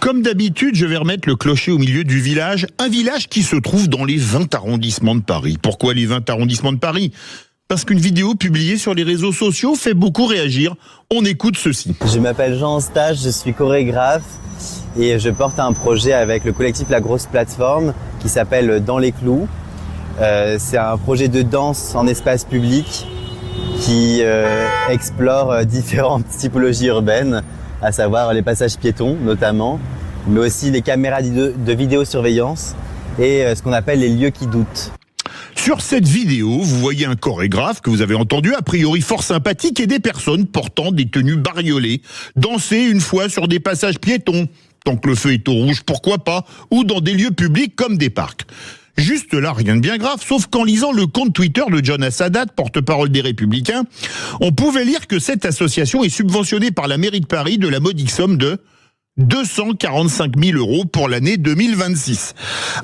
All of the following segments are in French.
Comme d'habitude, je vais remettre le clocher au milieu du village, un village qui se trouve dans les 20 arrondissements de Paris. Pourquoi les 20 arrondissements de Paris ? Parce qu'une vidéo publiée sur les réseaux sociaux fait beaucoup réagir. On écoute ceci. Je m'appelle Jean Eustache, je suis chorégraphe et je porte un projet avec le collectif La Grosse Plateforme qui s'appelle Dans les Clous. C'est un projet de danse en espace public qui explore différentes typologies urbaines, à savoir les passages piétons notamment, mais aussi les caméras de vidéosurveillance et ce qu'on appelle les lieux qui doutent. Sur cette vidéo, vous voyez un chorégraphe que vous avez entendu, a priori fort sympathique, et des personnes portant des tenues bariolées danser une fois sur des passages piétons. Tant que le feu est au rouge, pourquoi pas, ou dans des lieux publics comme des parcs. Juste là, rien de bien grave, sauf qu'en lisant le compte Twitter de Jonas Sadat, porte-parole des Républicains, on pouvait lire que cette association est subventionnée par la mairie de Paris de la modique somme de 245 000 € pour l'année 2026.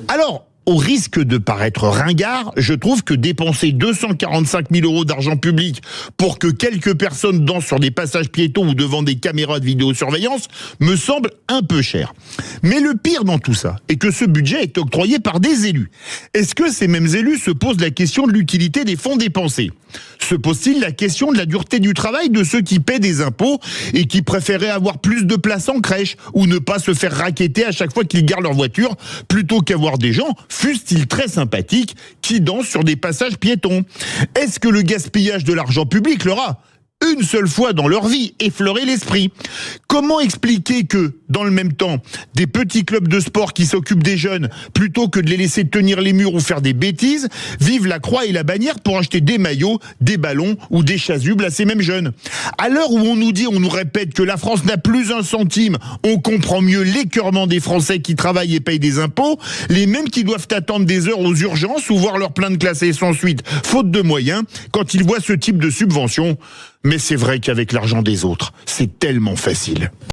Alors, au risque de paraître ringard, je trouve que dépenser 245 000 € d'argent public pour que quelques personnes dansent sur des passages piétons ou devant des caméras de vidéosurveillance me semble un peu cher. Mais le pire dans tout ça est que ce budget est octroyé par des élus. Est-ce que ces mêmes élus se posent la question de l'utilité des fonds dépensés ? Se pose-t-il la question de la dureté du travail de ceux qui paient des impôts et qui préféraient avoir plus de place en crèche ou ne pas se faire racketter à chaque fois qu'ils garent leur voiture plutôt qu'avoir des gens, fussent-ils très sympathiques, qui dansent sur des passages piétons ? Est-ce que le gaspillage de l'argent public leur a, une seule fois dans leur vie, effleuré l'esprit ? Comment expliquer que, dans le même temps, des petits clubs de sport qui s'occupent des jeunes, plutôt que de les laisser tenir les murs ou faire des bêtises, vivent la croix et la bannière pour acheter des maillots, des ballons ou des chasubles à ces mêmes jeunes ? À l'heure où on nous répète que la France n'a plus un centime, on comprend mieux l'écœurement des Français qui travaillent et payent des impôts, les mêmes qui doivent attendre des heures aux urgences ou voir leur plainte classée sans suite, faute de moyens, quand ils voient ce type de subvention. Mais c'est vrai qu'avec l'argent des autres, c'est tellement facile.